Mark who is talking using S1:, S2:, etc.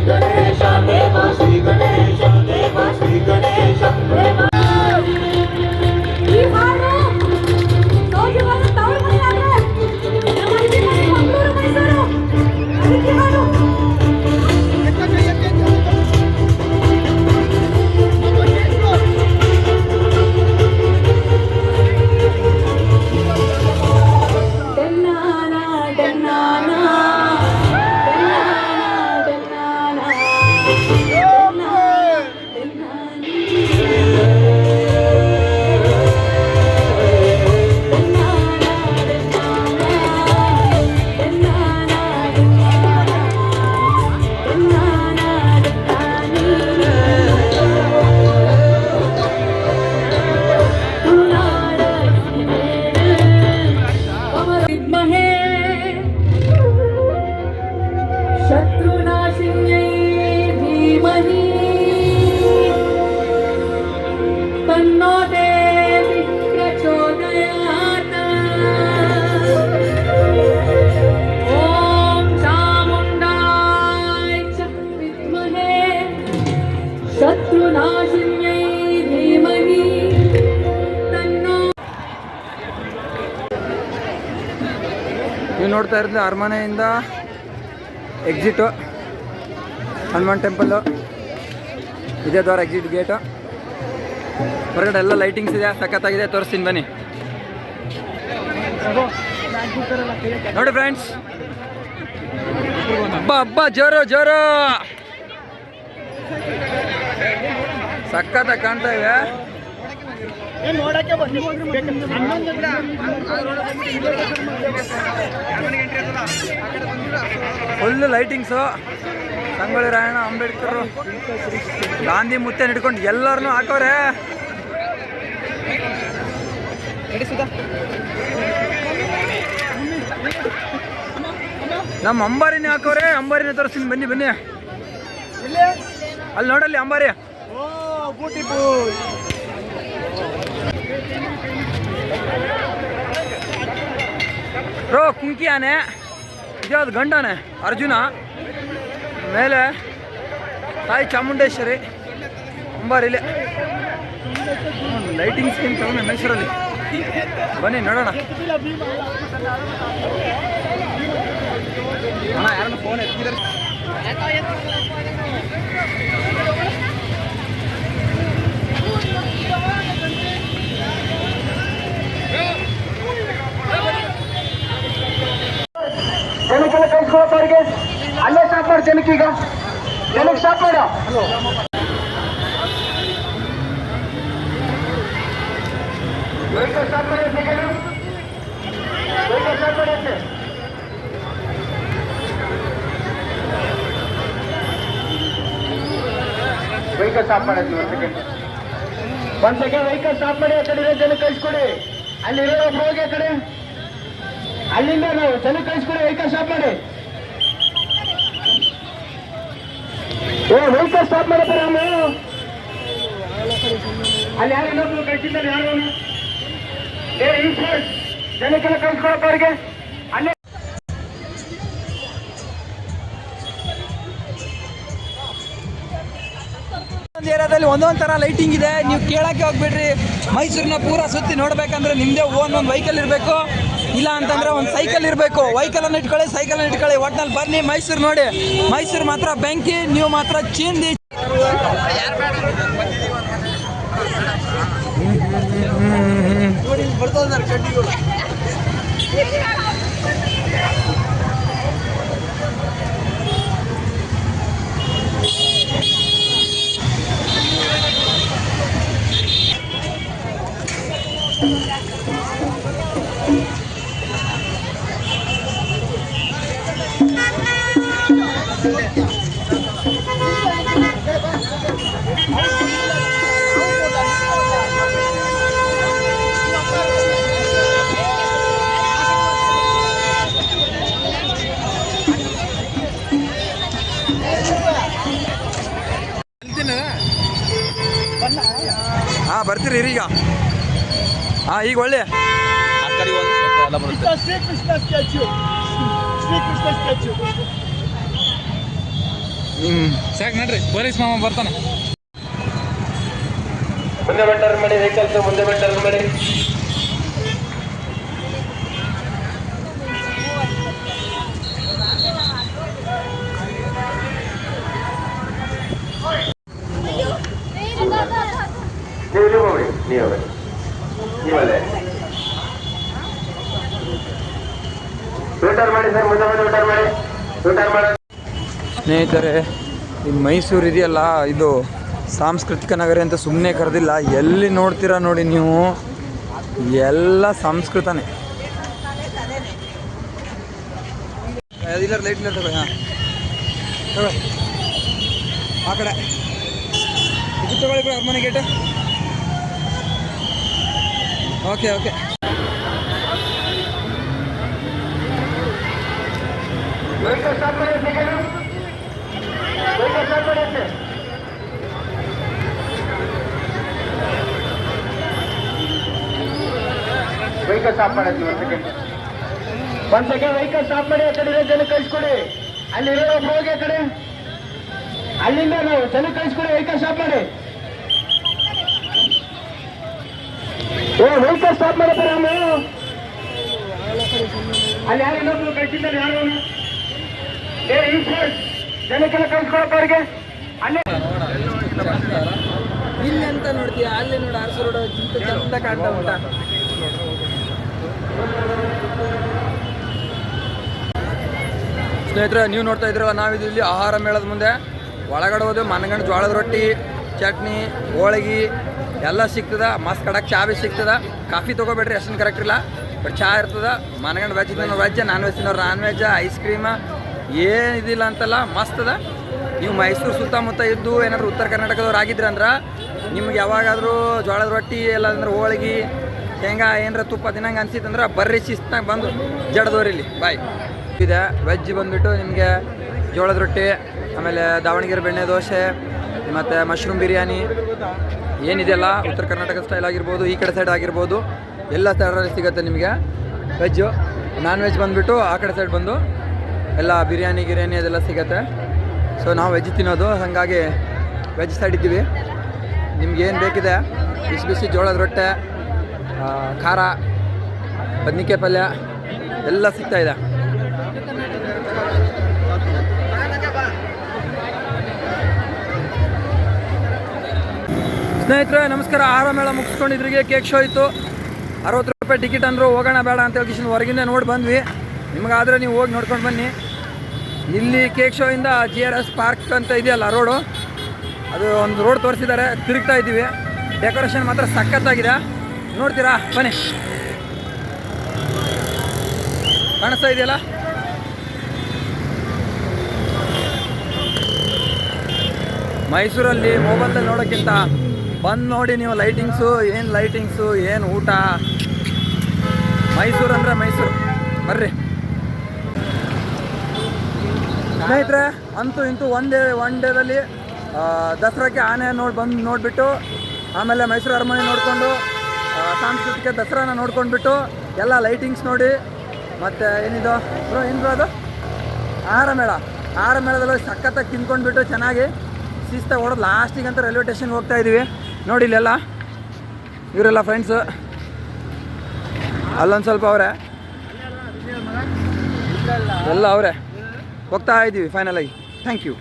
S1: गणेश देव श्री गणेश देव श्री गणेश देव
S2: ನೀವು ನೋಡ್ತಾ ಇರೋದು ಅರಮನೆಯಿಂದ ಎಕ್ಸಿಟು ಹನುಮಾನ್ ಟೆಂಪಲ್ಲು, ಇದೇ ದ್ವಾರ ಎಕ್ಸಿಟ್ ಗೇಟು. ಹೊರಗಡೆ ಎಲ್ಲ ಲೈಟಿಂಗ್ಸ್ ಇದೆ, ಸಖತ್ತಾಗಿದೆ, ತೋರಿಸ್ತೀನಿ ಬನ್ನಿ ನೋಡಿ ಫ್ರೆಂಡ್ಸ್. ಹಬ್ಬ ಹಬ್ಬ ಜೋರು ಜೋರು, ಸಖತ್ತಾಗಿ ಕಾಣ್ತಾ ಇವೆ. Full lightings. ಸಂಗೊಳ್ಳಿ ರಾಯಣ್ಣ, ಅಂಬೇಡ್ಕರ್, ಗಾಂಧಿ ಮುತ್ತೆ ಹಿಡ್ಕೊಂಡು ಎಲ್ಲರನ್ನೂ ಹಾಕೋರೆ. ನಮ್ಮ ಅಂಬಾರಿನೇ ಹಾಕೋರೆ. ಅಂಬಾರಿನೇ ತೋರಿಸ್ತೀನಿ ಬನ್ನಿ ಬನ್ನಿ. ಅಲ್ಲಿ ನೋಡಲ್ಲಿ ಅಂಬಾರಿ. ರೋ ಕುಂಕಿ ಆನೆ, ಇದ್ಯಾವ್ದು ಗಂಡಾನೆ ಅರ್ಜುನ. ಮೇಲೆ ತಾಯಿ ಚಾಮುಂಡೇಶ್ವರಿ, ಅಂಬಾರಿಲಿ ಲೈಟಿಂಗ್ ಸ್ಕೀಮ್ ತಗೊಂಡು ಮೈಸೂರಲ್ಲಿ. ಬನ್ನಿ ನೋಡೋಣ. ಯಾರನ್ನ ಫೋನ್ ಎತ್ತಿದ್ದಾರೆ.
S1: ಜನಕ್ಕೆಲ್ಲ ಕಳಿಸ್ಕೊಳೋರಿಗೆ ಅಲ್ಲೇ ಸ್ಟಾಪ್ ಮಾಡಿ. ಜನಕ್ಕೀಗ ಜನಕ್ಕೆ ಸ್ಟಾಪ್ ಮಾಡ. ವೆಹಿಕಲ್ ಸ್ಟಾಪ್ ಮಾಡಿ ವೆಹಿಕಲ್ ಸ್ಟಾಪ್ ಮಾಡಿ. ಒಂದ್ ಸೆಕೆಂಡ್ ವೆಹಿಕಲ್ ಸ್ಟಾಪ್ ಮಾಡಿ. ಆ ಕಡೆ ಜನಕ್ಕೆ ಕಳಿಸ್ಕೊಡಿ. ಅಲ್ಲಿರೋ ಹೋಗಿ ಆ ಕಡೆ, ಅಲ್ಲಿಂದ ನಾವು ಜನಕ್ಕೆ ಕಳಿಸ್ಕೊಡಿ. ವೆಹಿಕಲ್ ಸ್ಟಾಪ್ ಮಾಡಿ. ವೆಹಿಕಲ್ ಸ್ಟಾಪ್ ಮಾಡಪ್ಪ ರಾಮು. ಅಲ್ಲಿ ಯಾರು ಇನ್ನೊಬ್ರು ಕಳಿಸಿದ್ದಾರೆ, ಯಾರು ಜನಕ್ಕೆಲ್ಲ ಕಳಿಸ್ಕೊಳಪ್ಪ ಅವರಿಗೆ. ಅಲ್ಲೇ
S2: ಏರಿಯಾದಲ್ಲಿ ಒಂದೊಂದು ಥರ ಲೈಟಿಂಗ್ ಇದೆ. ನೀವು ಕೇಳಕ್ಕೆ ಹೋಗ್ಬಿಡ್ರಿ. ಮೈಸೂರನ್ನ ಪೂರ ಸುತ್ತಿ ನೋಡ್ಬೇಕಂದ್ರೆ ನಿಮ್ಮದೇ ಒಂದು ವೆಹಿಕಲ್ ಇರಬೇಕು, ಇಲ್ಲ ಅಂತಂದ್ರೆ ಒಂದು ಸೈಕಲ್ ಇರಬೇಕು. ವೆಹಿಕಲನ್ನು ಇಟ್ಕೊಳ್ಳಿ, ಸೈಕಲನ್ನು ಇಟ್ಕೊಳ್ಳಿ, ಒಟ್ನಲ್ಲಿ ಬನ್ನಿ ಮೈಸೂರು ನೋಡಿ. ಮೈಸೂರು ಮಾತ್ರ ಬೆಂಕಿ, ನೀವು ಮಾತ್ರ ಚಿಂದಿ. ಹಾಂ ಬರ್ತೀರಿ ಈಗ. ಹಾಂ ಈಗ ಒಳ್ಳೆ
S3: ಶ್ರೀ ಕೃಷ್ಣ ಸ್ಟ್ಯಾಚ್ಯೂ.
S2: ಸಾಕು ನೋಡ್ರಿ ಪೊಲೀಸ್ ಮಾಮ ಬರ್ತಾನೆ.
S1: ಮುಂದೆ ಟರ್ನ್ ಮಾಡಿ ವೆಹಿಕಲ್ಸ್, ಮುಂದೆ ಟರ್ನ್ ಮಾಡಿ. ನೀವಲ್ಲೇ ಟೂಟರ್ ಮಾಡಿ ಸರ್, ಮುಂದೆ ಟೂಟರ್ ಮಾಡಿ, ಟೂಟರ್ ಮಾಡಿ.
S2: ಸ್ನೇಹಿತರೆ, ಈ ಮೈಸೂರು ಇದೆಯಲ್ಲ, ಇದು ಸಾಂಸ್ಕೃತಿಕ ನಗರಿ ಅಂತ ಸುಮ್ಮನೆ ಕರೆದಿಲ್ಲ. ಎಲ್ಲಿ ನೋಡ್ತೀರಾ ನೋಡಿ ನೀವು, ಎಲ್ಲ ಸಂಸ್ಕೃತನೇ. ಲೈಟ್ ಇಲ್ಲ ತಗೋ. ಹಾಂ ತಗೋ, ಆ ಕಡೆ ಇದು ತಗೊಳ್ಳಿ ಕೂಡ ಅರಮನೆ gate. Okay okay.
S1: Vehicle start ಮಾಡಿ ಅಂತೆ. ವೆಹಿಕಲ್ ಸ್ಟಾಪ್ ಮಾಡಿ, ಒಂದ್ ಸೆಕೆಂಡ್ ವೆಹಿಕಲ್ ಸ್ಟಾಪ್ ಮಾಡಿ. ಆ ಕಡೆ ಜನ ಕಳಿಸ್ಕೊಡಿ. ಅಲ್ಲಿರೋ ಹೋಗಿ ಆ ಕಡೆ, ಅಲ್ಲಿಂದ ನಾವು ಜನ ಕಳಿಸ್ಕೊಡಿ. ವೆಹಿಕಲ್ ಸ್ಟಾಪ್ ಮಾಡಿ. ವೆಹಿಕಲ್ ಸ್ಟಾಪ್ ಮಾಡಪ್ಪ ರಾಮು. ಅಲ್ಲಿ ಯಾರು ಇನ್ನೊಬ್ರು ಕಳಿಸಿದ್ದಾರೆ, ಯಾರು ಜನಕ್ಕೆಲ್ಲ ಕಳಿಸ್ಕೊಳಪ್ಪ ಅವ್ರಿಗೆ. ಅಲ್ಲೇ
S2: ಇಲ್ಲಿ ಅಂತ ನೋಡ್ತೀಯ, ಅಲ್ಲಿ ನೋಡಿ ಆರ್ಸು ರೋಡ್ ಚಂದ ಕಾಣ್ತಾ ಉಂಟ. ಸ್ನೇಹಿತರೆ, ನೀವು ನೋಡ್ತಾ ಇದ್ದೀರ, ನಾವಿದು ಇಲ್ಲಿ ಆಹಾರ ಮೇಳದ ಮುಂದೆ. ಒಳಗಡೆ ಹೋದ್ರೆ ಮನಗಂಡು ಜೋಳದ ರೊಟ್ಟಿ, ಚಟ್ನಿ, ಹೋಳಿಗೆ ಎಲ್ಲ ಸಿಗ್ತದೆ. ಮಸ್ತ್ ಕಡಕ್ ಚಾ ಭೀ ಸಿಗ್ತದೆ. ಕಾಫಿ ತೊಗೋಬೇಡ್ರಿ, ಅಷ್ಟೊಂದು ಕರೆಕ್ಟ್ ಇಲ್ಲ, ಬಟ್ ಚಾ ಇರ್ತದೆ. ಮನಗಂಡು ವೆಜ್ ತಿನ್ನೋರು ವೆಜ್, ನಾನ್ ವೆಜ್ ತಿನ್ನೋರು ನಾನ್ ವೆಜ್, ಐಸ್ ಕ್ರೀಮ ಏನಿದಿಲ್ಲ ಅಂತಲ್ಲ, ಮಸ್ತ್ ಅದ. ನೀವು ಮೈಸೂರು ಸುತ್ತಮುತ್ತ ಇದ್ದು ಏನಾದರೂ ಉತ್ತರ ಕರ್ನಾಟಕದವ್ರು ಆಗಿದ್ರಿ ಅಂದ್ರೆ ನಿಮ್ಗೆ ಯಾವಾಗಾದರೂ ಜೋಳದ ರೊಟ್ಟಿ ಇಲ್ಲ ಅಂದ್ರೆ ಹೋಳಿಗೆ, ಶೇಂಗಾ ಏನಾರ ತುಪ್ಪ ತಿನ್ನಂಗೆ ಅನ್ಸಿತ್ತಂದ್ರೆ ಬರ್ರಿ, ಶಿಸ್ತಾಗ ಬಂದು ಜಡದವ್ರಿ ಇಲ್ಲಿ ಬಾಯ್ ಇದೆ. ವೆಜ್ ಬಂದುಬಿಟ್ಟು ನಿಮಗೆ ಜೋಳದ ರೊಟ್ಟಿ, ಆಮೇಲೆ ದಾವಣಗೆರೆ ಬೆಣ್ಣೆ ದೋಸೆ, ಮತ್ತು ಮಶ್ರೂಮ್ ಬಿರಿಯಾನಿ ಏನಿದೆಯಲ್ಲ ಉತ್ತರ ಕರ್ನಾಟಕ ಸ್ಟೈಲ್ ಆಗಿರ್ಬೋದು, ಈ ಕಡೆ ಸೈಡ್ ಆಗಿರ್ಬೋದು, ಎಲ್ಲ ಥರಲ್ಲಿ ಸಿಗುತ್ತೆ ನಿಮಗೆ. ವೆಜ್ಜು, ನಾನ್ ವೆಜ್ ಬಂದುಬಿಟ್ಟು ಆ ಕಡೆ ಸೈಡ್ ಬಂದು ಎಲ್ಲ ಬಿರಿಯಾನಿ ಗಿರಿಯಾನಿ ಅದೆಲ್ಲ ಸಿಗುತ್ತೆ. ಸೊ ನಾವು ವೆಜ್ ತಿನ್ನೋದು, ಹಾಗಾಗಿ ವೆಜ್ ಸೈಡ್ ಇದ್ದೀವಿ. ನಿಮ್ಗೆ ಏನು ಬೇಕಿದೆ, ಬಿಸಿ ಬಿಸಿ ಜೋಳದ ರೊಟ್ಟೆ, ಖಾರ, ಬದ್ನಿಕಾಯಿ ಪಲ್ಯ ಎಲ್ಲ ಸಿಗ್ತಾಯಿದೆ. ಸ್ನೇಹಿತರೆ ನಮಸ್ಕಾರ. ಆಹಾರ ಮೇಳ ಮುಗಿಸ್ಕೊಂಡಿದ್ರಿಗೆ ಕೇಕ್ ಶೋ ಇತ್ತು. 60 ರೂಪಾಯಿ ಟಿಕೆಟ್ ಅಂದರು. ಹೋಗೋಣ ಬೇಡ ಅಂತ ಹೇಳಿ ಹೊರಗಿಂದ ನೋಡಿ ಬಂದ್ವಿ. ನಿಮಗಾದರೆ ನೀವು ಹೋಗಿ ನೋಡ್ಕೊಂಡು ಬನ್ನಿ. ಇಲ್ಲಿ ಕೇಕ್ ಶೋ ಇಂದ GRS ಪಾರ್ಕ್ ಅಂತ ಇದೆಯಲ್ಲ ರೋಡು, ಅದು ಒಂದು ರೋಡ್ ತೋರಿಸಿದ್ದಾರೆ, ತಿರುಗ್ತಾ ಇದ್ದೀವಿ. ಡೆಕೋರೇಷನ್ ಮಾತ್ರ ಸಖತ್ತಾಗಿದೆ, ನೋಡ್ತೀರಾ ಬನ್ನಿ. ಕಾಣಿಸ್ತಾ ಇದೆಯಲ್ಲ, ಮೈಸೂರಲ್ಲಿ ಮೊಬೈಲಲ್ಲಿ ನೋಡೋಕ್ಕಿಂತ ಬಂದು ನೋಡಿ ನೀವು. ಲೈಟಿಂಗ್ಸು ಏನು ಲೈಟಿಂಗ್ಸು, ಏನು ಊಟ. ಮೈಸೂರು ಅಂದರೆ ಮೈಸೂರು, ಬರ್ರಿ ಸ್ನೇಹಿತರೆ. ಅಂತೂ ಇಂತೂ ಒನ್ ಡೇದಲ್ಲಿ ದಸರಾಕ್ಕೆ ಆನೆ ನೋಡಿಬಿಟ್ಟು, ಆಮೇಲೆ ಮೈಸೂರು ಅರಮನೆ ನೋಡಿಕೊಂಡು, ಸಾಂಸ್ಕೃತಿಕ ದಸರಾನ ನೋಡ್ಕೊಂಡ್ಬಿಟ್ಟು, ಎಲ್ಲ ಲೈಟಿಂಗ್ಸ್ ನೋಡಿ, ಮತ್ತು ಏನಿದು ಏನ್ರು ಅದು ಆಹಾರ ಮೇಳದಲ್ಲಿ ಸಖತ್ತಾಗಿ ತಿನ್ಕೊಂಡ್ಬಿಟ್ಟು ಚೆನ್ನಾಗಿ ಶಿಸ್ತಾಗಿ ಓಡೋದು. ಲಾಸ್ಟಿಗಂತ ರೈಲ್ವೆ ಸ್ಟೇಷನ್ಗೆ ಹೋಗ್ತಾ ಇದ್ದೀವಿ. ನೋಡಿ ಇಲ್ಲೆಲ್ಲ ಇವರೆಲ್ಲ ಫ್ರೆಂಡ್ಸು, ಅಲ್ಲೊಂದು ಸ್ವಲ್ಪ ಅವರೇ, ಎಲ್ಲ ಅವರೇ. ಹೋಗ್ತಾ ಇದ್ದೀವಿ ಫೈನಲಾಗಿ. Thank you.